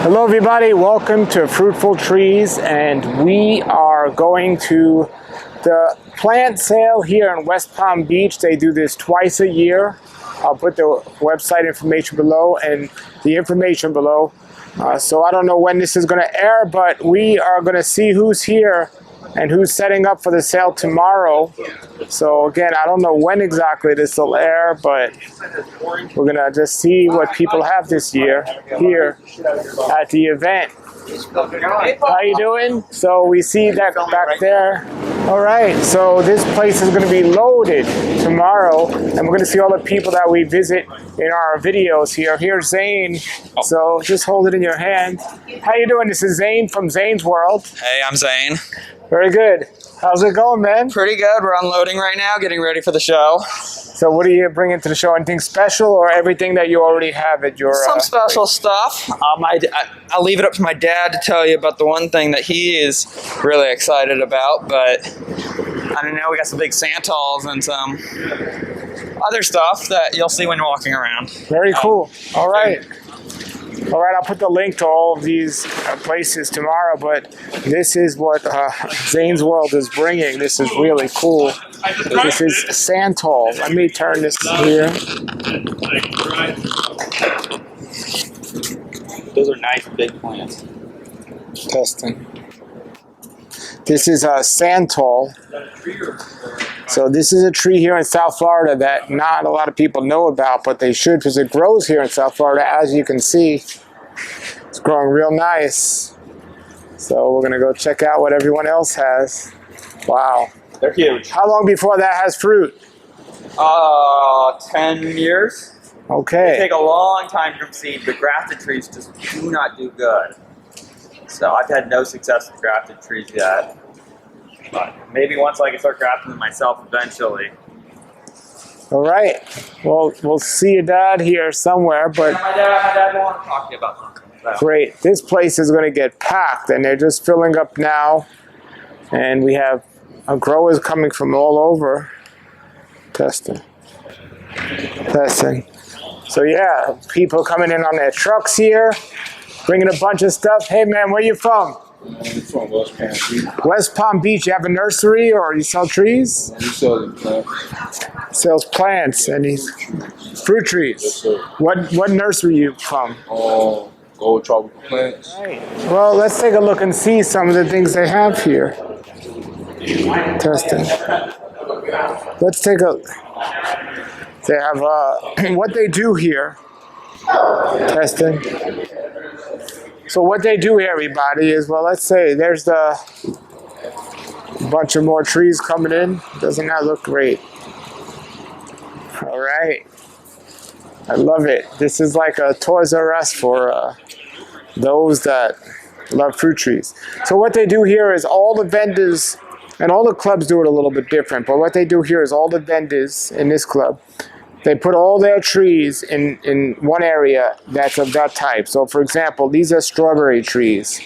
Hello everybody, welcome to Fruitful Trees, and we are going to the plant sale here in West Palm Beach. They do this twice a year. I'll put the website information below and the information below. So I don't know when this is going to air, but we are going to see who's here and who's setting up for the sale tomorrow. So again, I don't know when exactly this will air, but we're gonna just see what people have this year here at the event. How you doing? So we see that back there. All right, so this place is gonna be loaded tomorrow, and we're gonna see all the people that we visit in our videos here. Here's Zane, so just hold it in your hand. How you doing? This is Zane from Zane's World. Hey, I'm Zane. Very good. How's it going, man? Pretty good. We're unloading right now, getting ready for the show. So what are you bringing to the show? Anything special or everything that you already have at your... Some special stuff. I'll leave it up to my dad to tell you about the one thing that he is really excited about, but I don't know, we got some big Santals and some other stuff that you'll see when you're walking around. Very cool. All right. All right, I'll put the link to all of these places tomorrow, but this is what Zane's World is bringing. This is really cool. This is Santal. Let me turn this here. Those are nice big plants. Testing. This is a Santal. So this is a tree here in South Florida that not a lot of people know about, but they should, because it grows here in South Florida. As you can see, it's growing real nice. So we're gonna go check out what everyone else has. Wow. They're huge. How long before that has fruit? 10 years. Okay. They take a long time from seed. The grafted trees just do not do good. So I've had no success with grafted trees yet. But maybe once I can start grafting them myself eventually. All right. Well, we'll see your dad here somewhere, but... Yeah, my dad will want to talk to you about something. So. Great. This place is going to get packed, and they're just filling up now. And we have growers coming from all over. Testing. So yeah, people coming in on their trucks here, bringing a bunch of stuff. Hey man, where you from? I'm from West Palm Beach. West Palm Beach. You have a nursery or you sell trees? We sell plants. Sells plants and he's fruit trees. Yes, sir. What nursery you from? Gold tropical plants. Right. Well, let's take a look and see some of the things they have here. Testing. Let's take a... They have what they do here. Testing. So what they do here, everybody, is, well, let's say there's the bunch of more trees coming in. Doesn't that look great? All right. I love it. This is like a Toys R Us for those that love fruit trees. So what they do here is all the vendors, and all the clubs do it a little bit different, but what they do here is all the vendors in this club, they put all their trees in one area that's of that type. So for example, these are strawberry trees.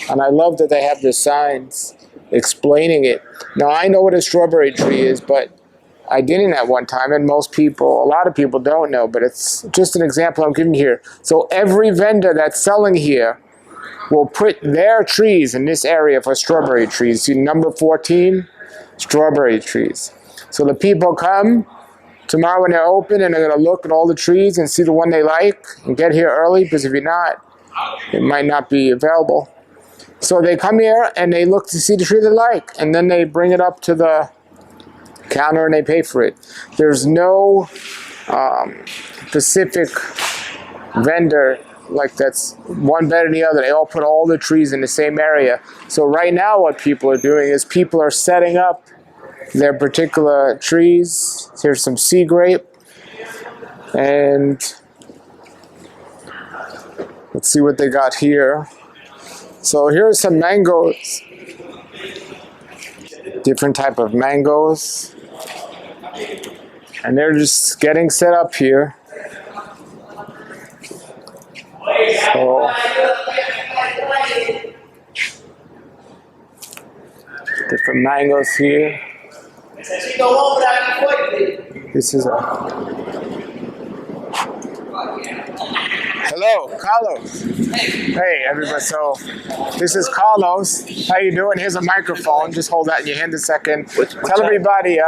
And I love that they have the signs explaining it. Now I know what a strawberry tree is, but I didn't at one time, and most people, a lot of people don't know, but it's just an example I'm giving here. So every vendor that's selling here will put their trees in this area for strawberry trees. See number 14, strawberry trees. So the people come tomorrow when they're open, and they're going to look at all the trees and see the one they like and get here early, because if you're not, it might not be available. So they come here and they look to see the tree they like, and then they bring it up to the counter and they pay for it. There's no specific vendor like that's one better than the other. They all put all the trees in the same area. So right now what people are doing is people are setting up their particular trees. Here's some sea grape, and let's see what they got here. So here are some mangoes, different type of mangoes, and they're just getting set up here. So different mangoes here. This is a Hello, Carlos. Hey, everybody. So, this is Carlos. How you doing? Here's a microphone. Just hold that in your hand a second. Tell everybody,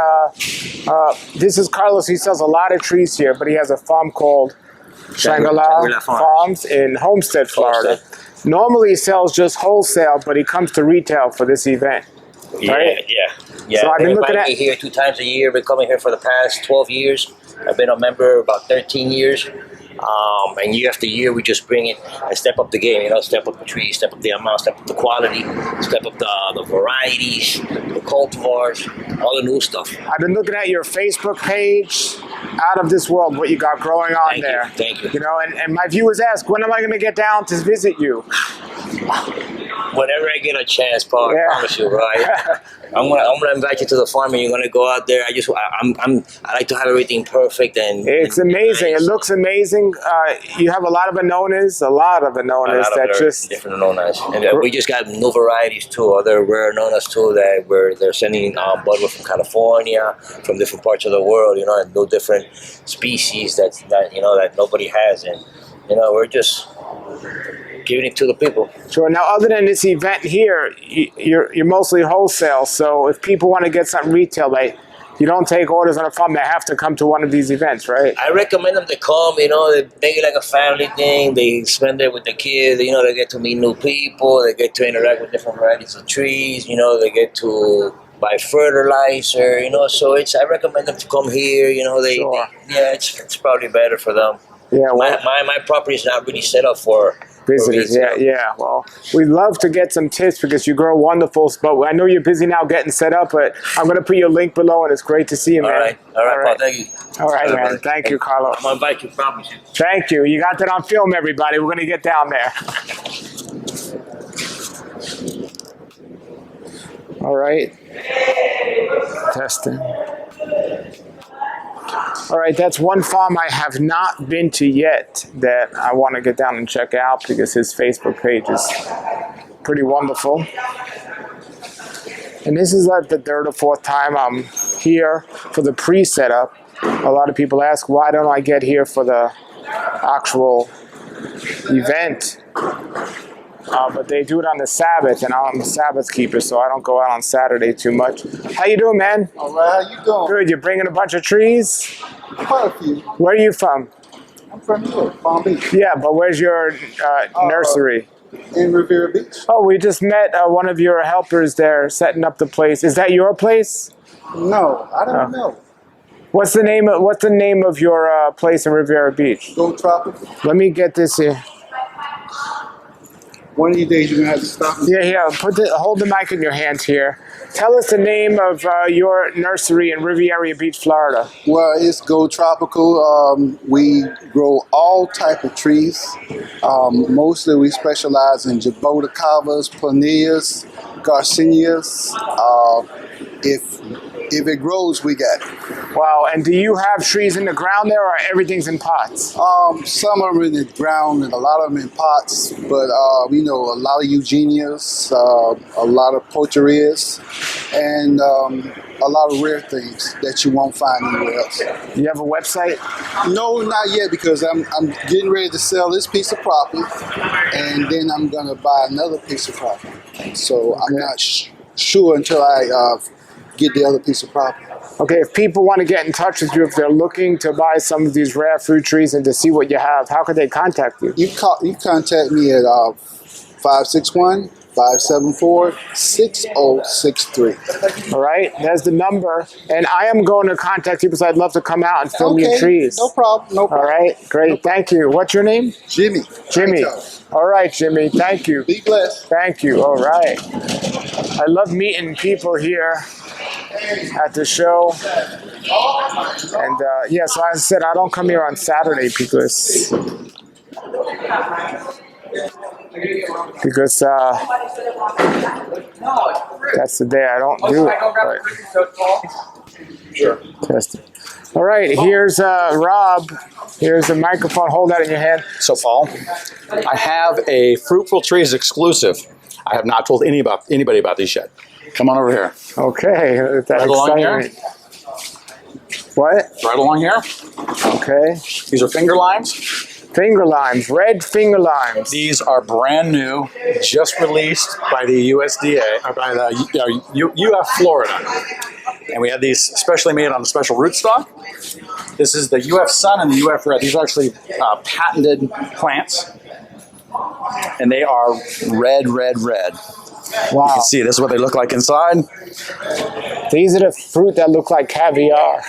this is Carlos. He sells a lot of trees here, but he has a farm called Shangri-La Farms in Homestead, Florida. Normally, he sells just wholesale, but he comes to retail for this event. Right? Yeah. So I've been looking at me here 2 times a year. Been coming here for the past 12 years. I've been a member about 13 years. And year after year, we just bring it and step up the game. You know, step up the trees, step up the amount, step up the quality, step up the varieties, the cultivars, all the new stuff. I've been looking at your Facebook page. Out of this world, what you got growing on there. Thank you. You know, and my viewers ask, when am I going to get down to visit you? Whenever I get a chance, Paul, I promise you, right? I'm gonna invite you to the farm, and you're gonna go out there. I like to have everything perfect, and it's amazing. Nice. It looks amazing. You have a lot of Anonas, that just different Anonas, and we just got new varieties too, other rare Anonas too that they're sending budwood from California, from different parts of the world, you know, and no different species that nobody has, and you know, we're just giving it to the people. Sure. Now, other than this event here, you're mostly wholesale. So if people want to get something retail, like you don't take orders on a farm, they have to come to one of these events, right? I recommend them to come. You know, they make it like a family thing. They spend it with the kids. You know, they get to meet new people. They get to interact with different varieties of trees. You know, they get to buy fertilizer. You know, so I recommend them to come here. You know, it's probably better for them. Yeah, well, my property is not really set up for visitors. Yeah. Well, we'd love to get some tips because you grow wonderful. But I know you're busy now getting set up. But I'm going to put your link below, and it's great to see you, man. All right, Paul, thank you. All right, man. Thank you, Carlos. I'm going to invite you, promise you. Thank you. You got that on film, everybody. We're going to get down there. All right. Testing. All right, that's one farm I have not been to yet that I want to get down and check out because his Facebook page is pretty wonderful. And this is like the 3rd or 4th time I'm here for the pre-setup. A lot of people ask, why don't I get here for the actual event? But they do it on the Sabbath, and I'm a Sabbath keeper, so I don't go out on Saturday too much. How you doing, man? All right, how you doing? Good. You bringing a bunch of trees? Quite a few. Where are you from? I'm from here, Palm Beach. Yeah, but where's your nursery? In Riviera Beach. Oh, we just met one of your helpers there setting up the place. Is that your place? No, I don't know. What's the name of your place in Riviera Beach? Go Tropical. Let me get this here. One of these days you're gonna have to stop me. Yeah. Hold the mic in your hand here. Tell us the name of your nursery in Riviera Beach, Florida. Well, it's Go Tropical. We grow all type of trees. Mostly we specialize in jaboticavas, planias, garcinias. If it grows, we got it. Wow, and do you have trees in the ground there, or everything's in pots? Some of them in the ground and a lot of them in pots, but a lot of eugenias, a lot of pocherias, and a lot of rare things that you won't find anywhere else. You have a website? No, not yet, because I'm getting ready to sell this piece of property, and then I'm gonna buy another piece of property. So I'm not sure until I get the other piece of property. Okay, if people want to get in touch with you, if they're looking to buy some of these rare fruit trees and to see what you have, how could they contact you? You contact me at 561-574-6063. All right, there's the number. And I am going to contact you because I'd love to come out and film your trees. No problem. All right, great. Thank you. What's your name? Jimmy. Jimmy. All right, Jimmy. Thank you. Be blessed. Thank you. All right. I love meeting people here at the show. And so as I said, I don't come here on Saturday because that's the day I don't do it. Sure. Test it. All right, here's Rob. Here's the microphone. Hold that in your hand. So, Paul, I have a Fruitful Trees exclusive. I have not told anybody about these yet. Come on over here. Okay, that's right along here. What? Right along here. Okay. These are finger limes. Finger limes, red finger limes. These are brand new, just released by the USDA, or by the UF Florida. And we have these specially made on a special rootstock. This is the UF Sun and the UF Red. These are actually patented plants. And they are red, red, red. Wow. You can see this is what they look like inside. These are the fruit that look like caviar.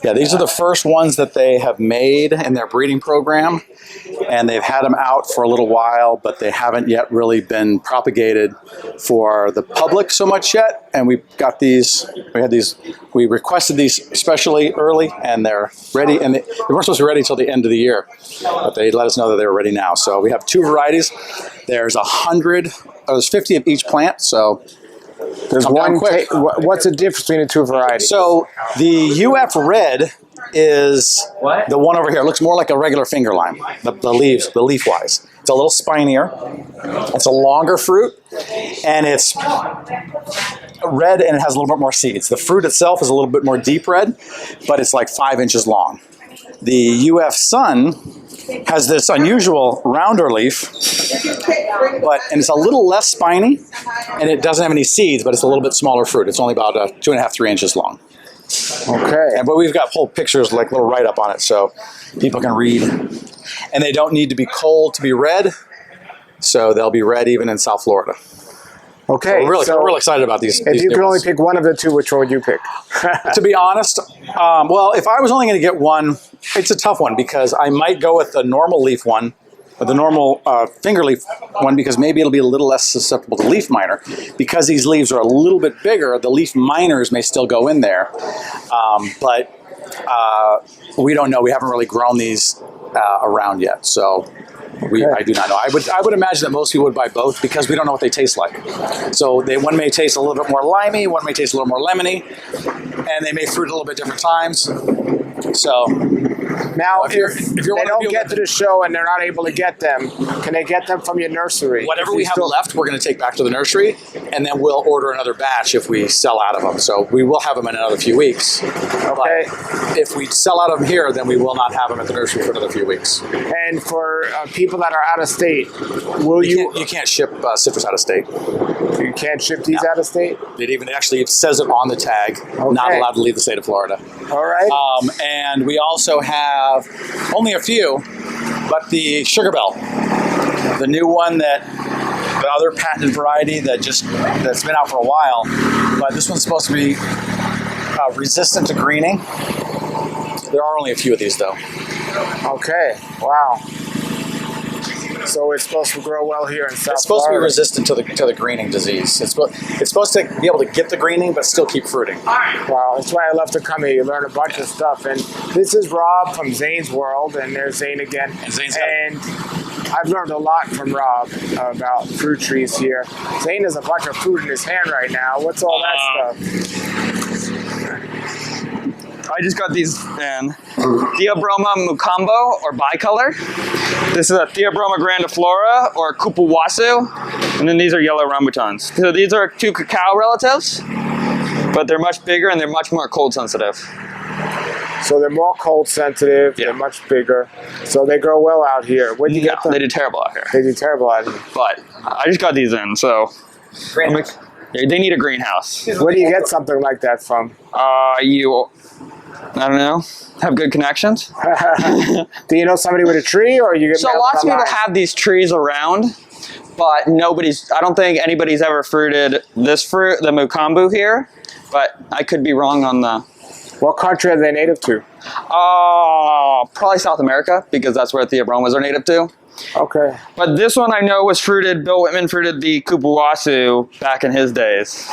Yeah, these are the first ones that they have made in their breeding program, and they've had them out for a little while, but they haven't yet really been propagated for the public so much yet. And we got these, we requested these especially early, and they're ready, and they weren't supposed to be ready until the end of the year, but they let us know that they were ready now. So we have 2 varieties. There's 50 of each plant, so there's one. What's the difference between the 2 varieties? So the UF Red is the one over here. It looks more like a regular finger lime, the leaf-wise. It's a little spinier. It's a longer fruit, and it's red, and it has a little bit more seeds. The fruit itself is a little bit more deep red, but it's like 5 inches long. The UF Sun has this unusual rounder leaf, and it's a little less spiny, and it doesn't have any seeds, but it's a little bit smaller fruit. It's only about 2.5, 3 inches long. Okay. But we've got whole pictures, like little write-up on it, so people can read. And they don't need to be cold to be red, so they'll be red even in South Florida. Okay. So we're really excited about these. If you could only pick one of the 2, which one would you pick? To be honest, well, if I was only going to get one, it's a tough one because I might go with the normal leaf one, or the normal finger leaf one, because maybe it'll be a little less susceptible to leaf miner. Because these leaves are a little bit bigger, the leaf miners may still go in there. But we don't know. We haven't really grown these around yet, so I do not know. I would imagine that most people would buy both because we don't know what they taste like. So one may taste a little bit more limey, one may taste a little more lemony, and they may fruit a little bit different times. So now, if they don't get to the show and they're not able to get them, can they get them from your nursery? Whatever we have left, we're going to take back to the nursery, and then we'll order another batch if we sell out of them. So we will have them in another few weeks. Okay. But if we sell out of them here, then we will not have them at the nursery for another few weeks. And for people that are out of state, will you? You can't ship citrus out of state. You can't ship these out of state? It actually says it on the tag. Okay. Not allowed to leave the state of Florida. All right. And we also have only a few, but the Sugar Bell, the new one the other patented variety that's been out for a while, but this one's supposed to be resistant to greening. There are only a few of these though. Okay. Wow. So it's supposed to grow well here in South Florida. It's supposed to be resistant to the greening disease. It's supposed to be able to get the greening, but still keep fruiting. Wow, that's why I love to come here. You learn a bunch of stuff. And this is Rob from Zane's World, and there's Zane again. And I've learned a lot from Rob about fruit trees here. Zane has a bunch of fruit in his hand right now. What's all that stuff? I just got these in Theobroma mucambo, or bicolor. This is a Theobroma grandiflora, or kupuwasu. And then these are yellow rambutans. So these are 2 cacao relatives, but they're much bigger and they're much more cold sensitive. So they're more cold sensitive, They're much bigger. So they grow well out here. Where'd you get them? They do terrible out here. They do terrible out here. But I just got these in, so. They need a greenhouse. Where do you get something like that from? I don't know, have good connections. Do you know somebody with a tree, or you get? So lots of people have these trees around, but I don't think anybody's ever fruited this fruit, the mucambo here, but I could be wrong on the. What country are they native to? Probably South America, because that's where Theobromas are native to. Okay. But this one I know was fruited, Bill Whitman fruited the kupuwasu back in his days.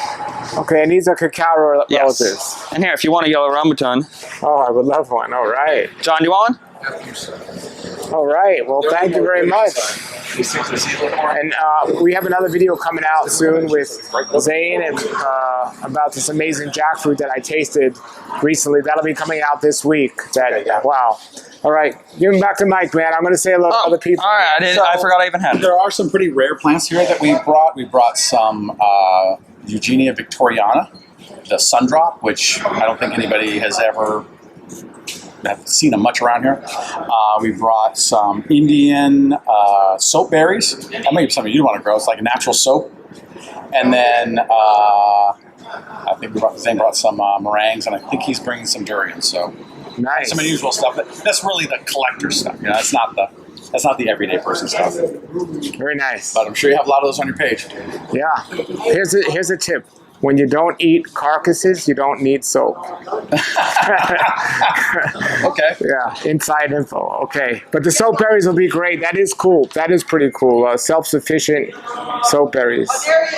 Okay, and these are cacao relatives. Yes. And here, if you want a yellow rambutan. Oh, I would love one. All right. John, do you want one? All right. Well, thank you very much. And we have another video coming out soon with Zane and about this amazing jackfruit that I tasted recently. That'll be coming out this week. Wow. All right, give him back to Mike, man. I'm going to say hello to other people. All right, I forgot I even had it. There are some pretty rare plants here that we brought. We brought some Eugenia victoriana, the sundrop, which I don't think anybody has ever haven't seen them much around here. We brought some Indian soap berries. That may be something you'd want to grow. It's like a natural soap. And then I think Zane brought some meringues, and I think he's bringing some durian. So Nice. some unusual stuff. That's really the collector stuff. You know, that's not the everyday person stuff. Very nice. But I'm sure you have a lot of those on your page. Yeah. Here's a tip. When you don't eat carcasses, you don't need soap. Okay. Yeah, inside info. Okay. But the soap berries will be great. That is cool. That is pretty cool. Self-sufficient soap berries.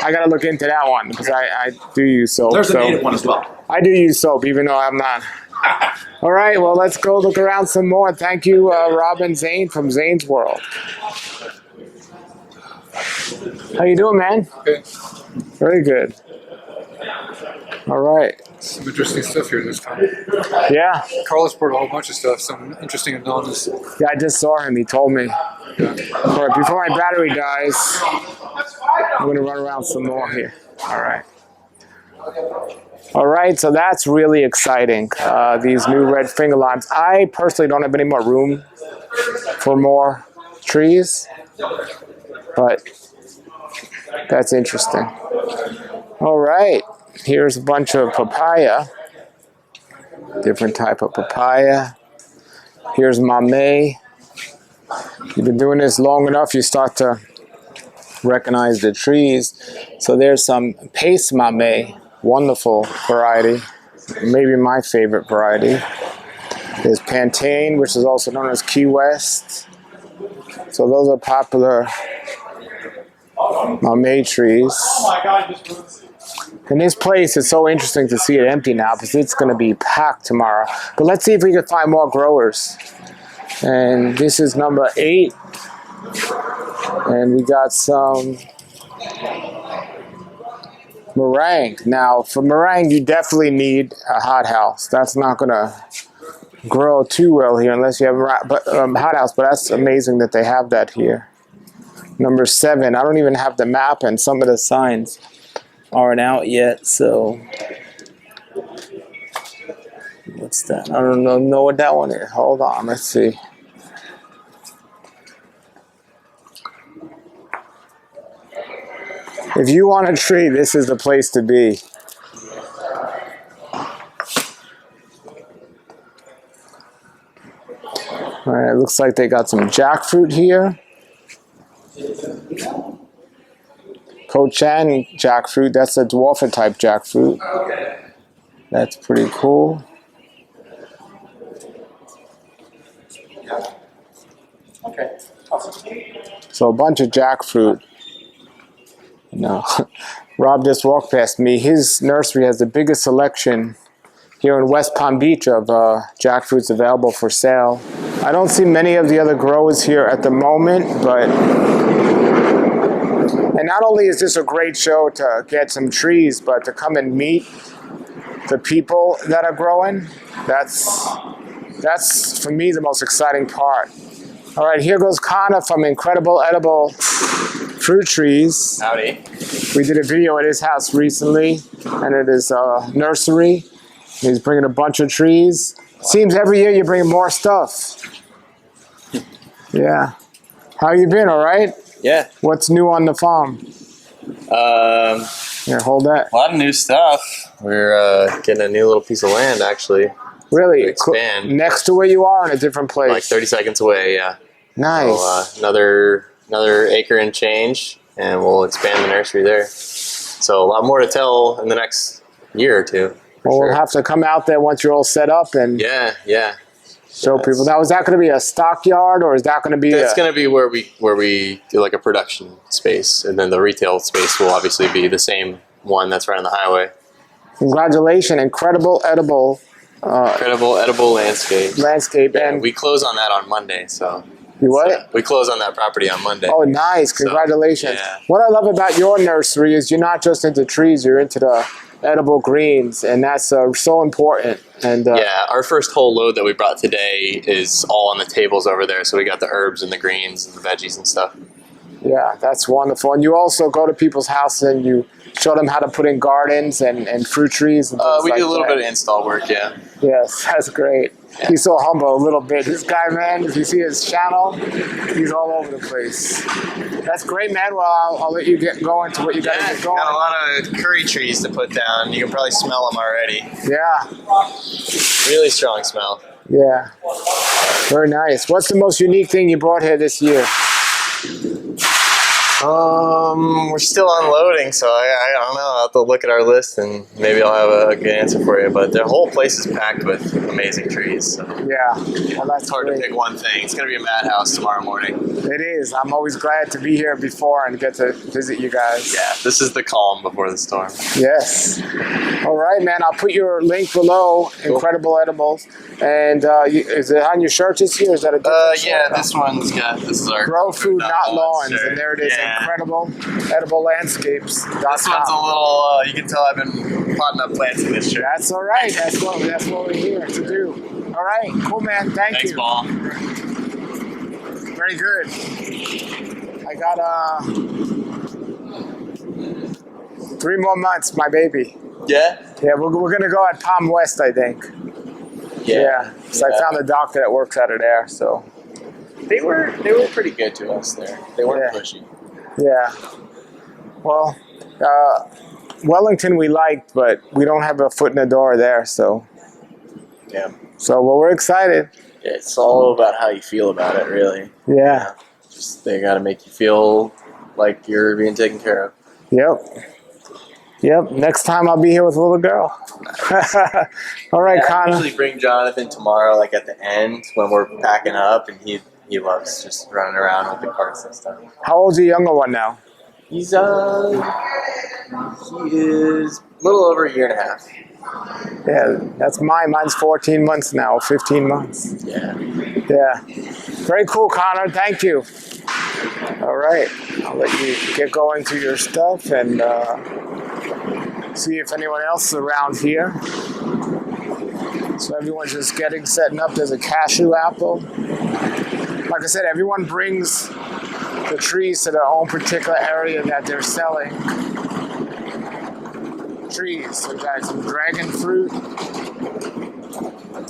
I got to look into that one because I do use soap. There's a native one as well. I do use soap, even though I'm not. All right, well, let's go look around some more. Thank you, Rob and Zane from Zane's World. How you doing, man? Okay. Very good. All right. Some interesting stuff here this time. Yeah. Carlos brought a whole bunch of stuff, some interesting anomalies. Yeah, I just saw him. He told me. All right, before my battery dies, I'm going to run around some more here. All right. All right, so that's really exciting, these new red finger limes. I personally don't have any more room for more trees, but that's interesting. All right, here's a bunch of papaya, different type of papaya. Here's mamey. You've been doing this long enough, you start to recognize the trees. So there's some pace mamey. Wonderful variety, maybe my favorite variety. There's Plantain, which is also known as Key West. So those are popular mamey trees. And this place is so interesting to see it empty now because it's going to be packed tomorrow. But let's see if we can find more growers. And this is number 8. And we got some meringue. Now, for meringue, you definitely need a hothouse. That's not going to grow too well here unless you have a hothouse, but that's amazing that they have that here. Number 7, I don't even have the map, and some of the signs aren't out yet, so what's that? I don't know what that one is. Hold on, let's see. If you want a tree, this is the place to be. All right, it looks like they got some jackfruit here. Cochin jackfruit, that's a dwarfer type jackfruit. That's pretty cool. Okay. So a bunch of jackfruit. No, Rob just walked past me. His nursery has the biggest selection here in West Palm Beach of jackfruits available for sale. I don't see many of the other growers here at the moment, but and not only is this a great show to get some trees, but to come and meet the people that are growing, that's for me the most exciting part. All right, here goes Connor from Incredible Edible Fruit Trees. Howdy. We did a video at his house recently, and it is a nursery. He's bringing a bunch of trees. Seems every year you bring more stuff. Yeah. How you been, all right? Yeah. What's new on the farm? Here, hold that. A lot of new stuff. We're getting a new little piece of land, actually. Really? To expand. Next to where you are in a different place? Like 30 seconds away, yeah. Nice. So, another acre and change, and we'll expand the nursery there. So a lot more to tell in the next year or two. Well, sure. we'll have to come out there once you're all set up and Yeah. show people. Now, is that going to be a stockyard, or is that going to be That's going to be where we do like a production space, and then the retail space will obviously be the same one that's right on the highway. Congratulations, Incredible Edible landscape. Yeah, and we close on that on Monday, so. You what? So we close on that property on Monday. Oh, nice. Congratulations. So, yeah. What I love about your nursery is you're not just into trees, you're into the edible greens, and that's so important. And yeah, our first whole load that we brought today is all on the tables over there. So we got the herbs and the greens and the veggies and stuff. Yeah, that's wonderful. And you also go to people's houses and you show them how to put in gardens and fruit trees? And things We like do a little that? bit of install work, yeah. Yes, that's great. He's so humble a little bit. This guy, man, if you see his channel, he's all over the place. That's great, man. Well, I'll let you get going to what you got to get going. Got a lot of curry trees to put down. You can probably smell them already. Yeah, Really strong smell. yeah. Very nice. What's the most unique thing you brought here this year? We're still unloading, so I don't know. I'll have to look at our list and maybe I'll have a good answer for you. But the whole place is packed with amazing trees. So Yeah, well, that's it's hard great. to pick one thing. It's going to be a madhouse tomorrow morning. It is. I'm always glad to be here before and get to visit you guys. Yeah, this is the calm before the storm. Yes. All right, man. I'll put your link below. Incredible Edibles. And is it on your shirt this year? Is that a different Yeah, shirt? this one's got, this is our Grow Food, Not Lawns. shirt. And there it is. Yeah. Incredible Edible Landscapes. This one's a little, you can tell I've been potting up plants in this shirt. That's all right. That's what we're here to do. All right. Cool, man. Thank Thanks, you. Paul. Very good. I got 3 more months, my baby. Yeah? Yeah, we're gonna go at Palm West, I think. Yeah. So I found a doctor that works out of there. So They were pretty good to us there. They weren't Yeah. pushy. yeah. Well, Wellington we liked, but we don't have a foot in the door there. So Yeah. well, we're excited. It's all about how you feel about it, really. Yeah. Just they got to make you feel like you're being taken care of. Yep. Next time I'll be here with a little girl. All right, I Connor. usually bring Jonathan tomorrow, like at the end when we're packing up, and he loves just running around with the carts and stuff. How old's the younger one now? He is a little over a year and a half. Yeah, that's mine. Mine's 14 months now, 15 months. Yeah. Yeah. Very cool, Connor. Thank you. All right. I'll let you get going to your stuff and see if anyone else is around here. So everyone's just setting up. There's a cashew apple. Like I said, everyone brings the trees to their own particular area that they're selling. Trees. So we've got some dragon fruit,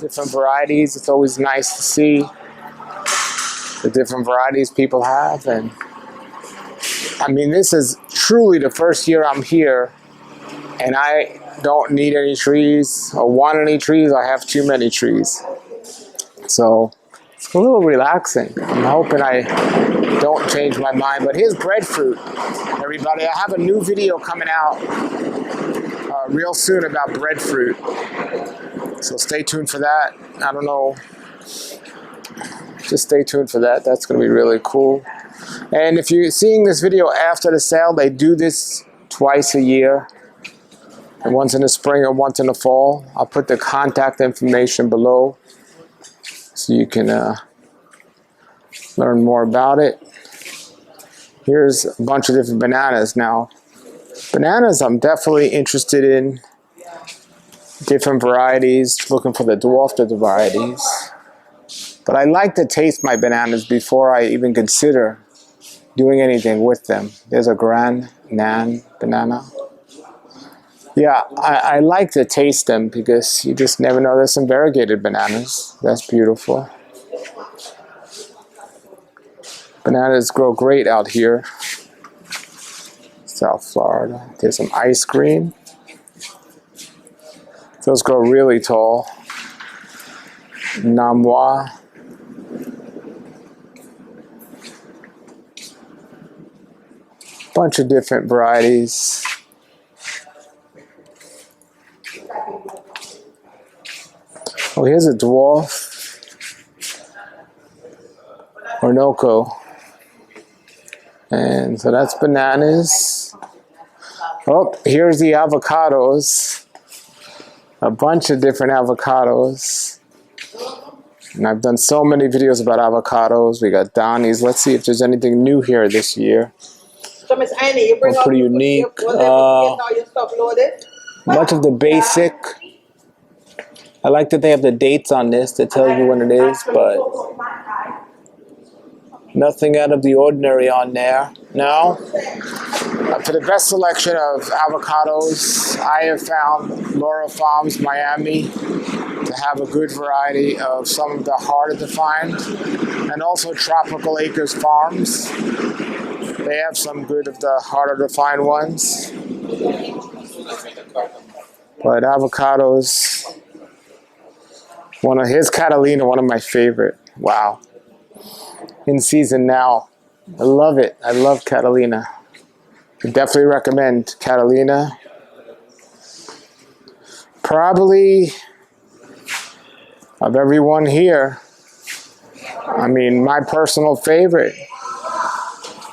different varieties. It's always nice to see the different varieties people have. And I mean, this is truly the first year I'm here, and I don't need any trees or want any trees. I have too many trees. So it's a little relaxing. I'm hoping I don't change my mind. But here's breadfruit, everybody. I have a new video coming out real soon about breadfruit. So stay tuned for that. I don't know. Just stay tuned for that. That's going to be really cool. And if you're seeing this video after the sale, they do this twice a year. And once in the spring and once in the fall. I'll put the contact information below so you can learn more about it. Here's a bunch of different bananas now. Bananas, I'm definitely interested in different varieties, looking for the dwarf varieties. But I like to taste my bananas before I even consider doing anything with them. There's a Grand Nan banana. Yeah, I like to taste them because you just never know. There's some variegated bananas. That's beautiful. Bananas grow great out here. South Florida. There's some ice cream. Those grow really tall. Namois. Bunch of different varieties. Oh, here's a dwarf. Orinoco. And so that's bananas. Oh, here's the avocados. A bunch of different avocados. And I've done so many videos about avocados. We got Donnie's. Let's see if there's anything new here this year. So Miss Annie, you bring Pretty unique. Get all your stuff loaded. Much of the basic. I like that they have the dates on this that tells you when it is, but nothing out of the ordinary on there. No? For the best selection of avocados, I have found Laura Farms, Miami, to have a good variety of some of the harder to find, and also Tropical Acres Farms. They have some good of the harder to find ones. But avocados, his Catalina, one of my favorite. Wow. In season now. I love it. I love Catalina. I definitely recommend Catalina. Probably of everyone here, I mean, my personal favorite.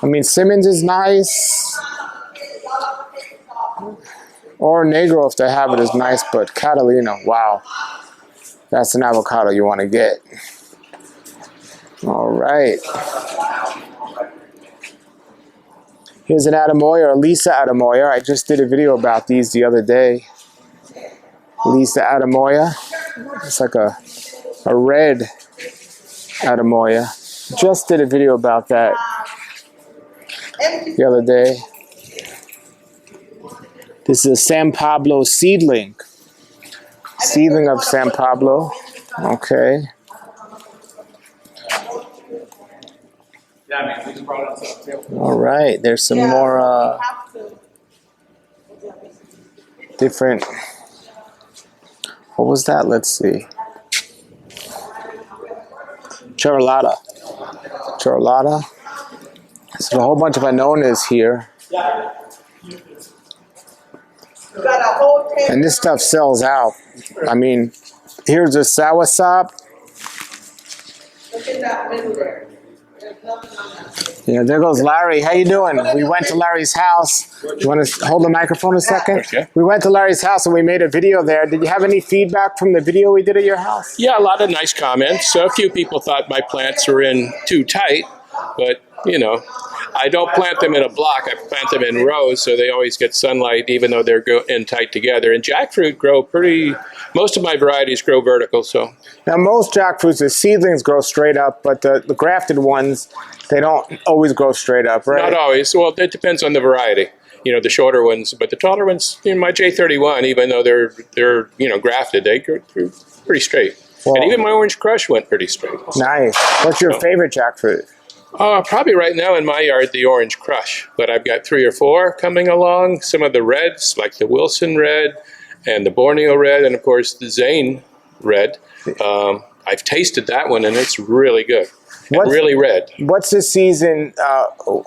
I mean, Simmons is nice. Or Negro, if they have it, is nice. But Catalina, wow. That's an avocado you want to get. All right. Here's an Adamoya, or Lisa Adamoya. I just did a video about these the other day. Lisa Adamoya. It's like a red Adamoya. Just did a video about that the other day. This is a San Pablo seedling. Seedling of San Pablo. Okay. All right. There's some more different. What was that? Let's see. Chorlata. Chorlata. So a whole bunch of Anonas here. And this stuff sells out. I mean, here's a soursop. Yeah, there goes Larry. How you doing? We went to Larry's house. You want to hold the microphone a second? Okay. We went to Larry's house and we made a video there. Did you have any feedback from the video we did at your house? Yeah, a lot of nice comments. So a few people thought my plants were in too tight, but you know, I don't plant them in a block. I plant them in rows, so they always get sunlight, even though they're in tight together. And jackfruit grow most of my varieties grow vertical. So now most jackfruits, the seedlings grow straight up, but the grafted ones, they don't always grow straight up, right? not always. Well, it depends on the variety. You know, the shorter ones, but the taller ones, my J31, even though they're grafted, they grow through pretty straight. Well, and even my Orange Crush went pretty straight. Nice. What's your favorite jackfruit? Probably right now in my yard, the Orange Crush, but I've got 3 or 4 coming along. Some of the reds, like the Wilson Red and the Borneo Red, and of course the Zane Red. I've tasted that one, and it's really good. And really red. What's the season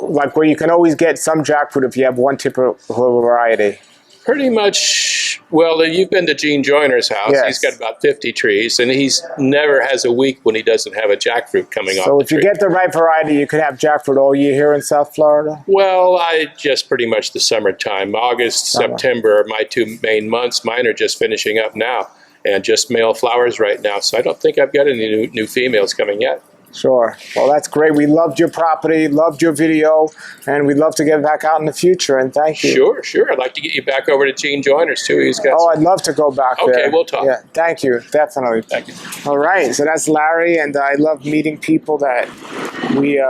like where you can always get some jackfruit if you have one typical variety? Pretty much, well, you've been to Gene Joyner's house. Yes. He's got about 50 trees, and he's never has a week when he doesn't have a jackfruit coming off. So if you get the right variety, you could have jackfruit all year here in South Florida? Well, I just pretty much the summertime. August, September are my 2 main months. Mine are just finishing up now, and just male flowers right now. So I don't think I've got any new females coming yet. Sure. Well, that's great. We loved your property, loved your video, and we'd love to get back out in the future, and thank you. Sure. I'd like to get you back over to Gene Joyner's, too. He's got I'd love to go back there. Okay, we'll talk. Yeah, thank you. Definitely. Thank you. All right, so that's Larry, and I love meeting people that we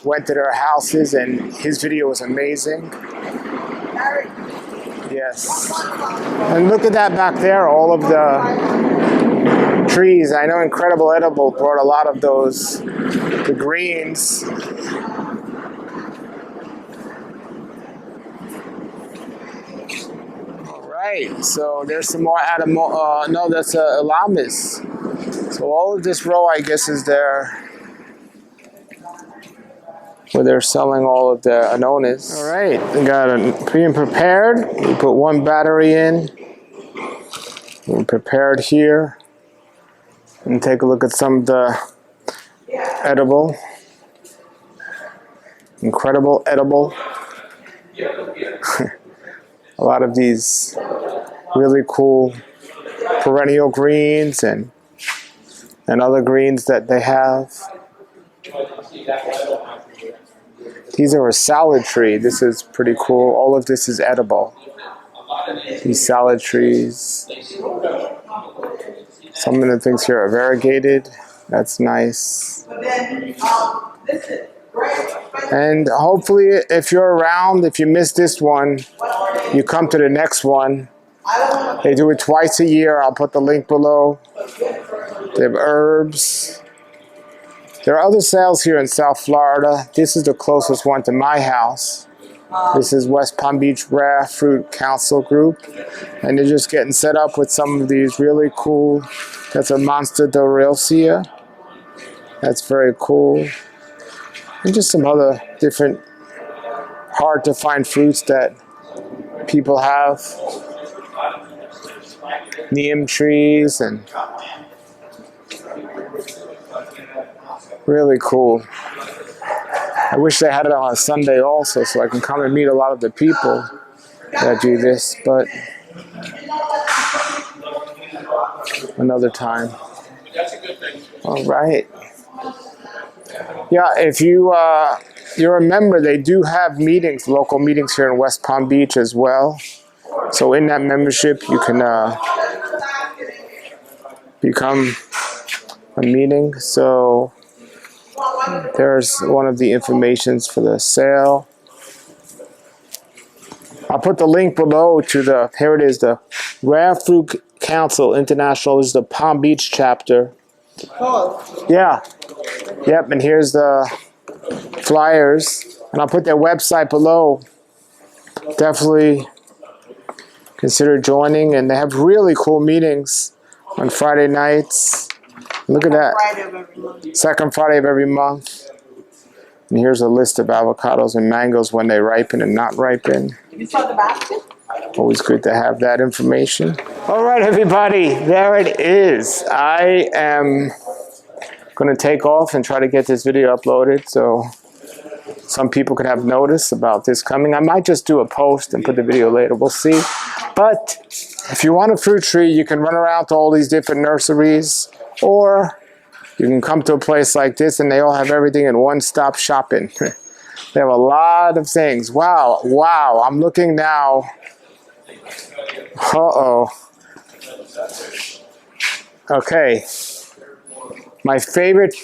went to their houses, and his video was amazing. Yes. And look at that back there, all of the trees. I know Incredible Edible brought a lot of those, the greens. All right, so there's some more no, that's Alamis. So all of this row, I guess, is there where they're selling all of the Anonas. All right, we got a being prepared. We put 1 battery in. We're prepared here. And take a look at some of the edible. Incredible Edible. A lot of these really cool perennial greens and other greens that they have. These are a salad tree. This is pretty cool. All of this is edible. These salad trees. Some of the things here are variegated. That's nice. But then, listen, And hopefully, if you're around, if you missed this one, you come to the next one. They do it twice a year. I'll put the link below. They have herbs. There are other sales here in South Florida. This is the closest one to my house. This is West Palm Beach Rare Fruit Council Group. And they're just getting set up with some of these really cool. That's a Monster Doralcia. That's very cool. And just some other different hard to find fruits that people have. Neem trees and really cool. I wish they had it on a Sunday also so I can come and meet a lot of the people that do this, but another time. All right. Yeah, if you're a member, they do have meetings, local meetings here in West Palm Beach as well. So in that membership, you can become a meeting. So there's one of the informations for the sale. I'll put the link below to the, here it is, the Rare Fruit Council International. This is the Palm Beach chapter. Yeah. Yep, and here's the flyers. And I'll put their website below. Definitely consider joining. And they have really cool meetings on Friday nights. Look at that. Second Friday of every month. And here's a list of avocados and mangoes when they ripen and not ripen. You saw the basket? Always good to have that information. All right, everybody, there it is. I am going to take off and try to get this video uploaded so some people could have notice about this coming. I might just do a post and put the video later. We'll see. But if you want a fruit tree, you can run around to all these different nurseries, or you can come to a place like this and they all have everything in one-stop shopping. They have a lot of things. Wow, wow. I'm looking now. Uh-oh. Okay. My favorite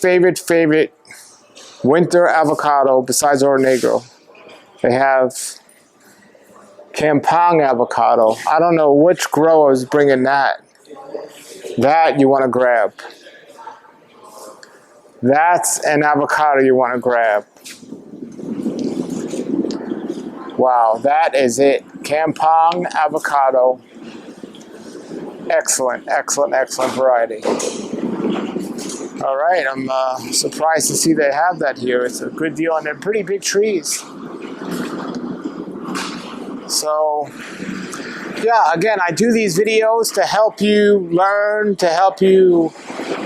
winter avocado besides Oro Negro. They have Kampong avocado. I don't know which grower is bringing that. That you want to grab. That's an avocado you want to grab. Wow, that is it. Kampong avocado. Excellent, excellent, excellent variety. All right, I'm surprised to see they have that here. It's a good deal, and they're pretty big trees. So, yeah, again, I do these videos to help you learn, to help you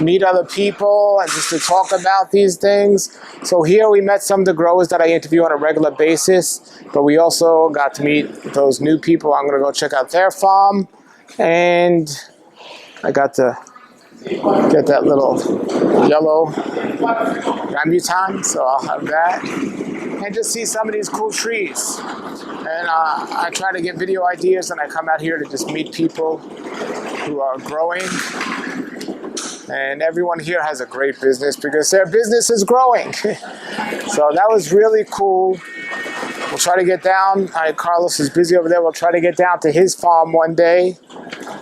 meet other people, and just to talk about these things. So here we met some of the growers that I interview on a regular basis, but we also got to meet those new people. I'm going to go check out their farm, and I got to get that little yellow rambutan, so I'll have that. And just see some of these cool trees. And I try to get video ideas, and I come out here to just meet people who are growing. And everyone here has a great business because their business is growing. So that was really cool. We'll try to get down. Carlos is busy over there. We'll try to get down to his farm one day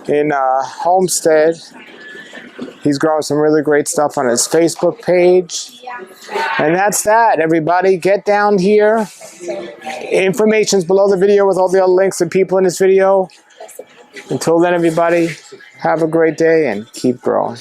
in Homestead. He's growing some really great stuff on his Facebook page. And that's that, everybody. Get down here. Information's below the video with all the other links and people in this video. Until then, everybody, have a great day and keep growing.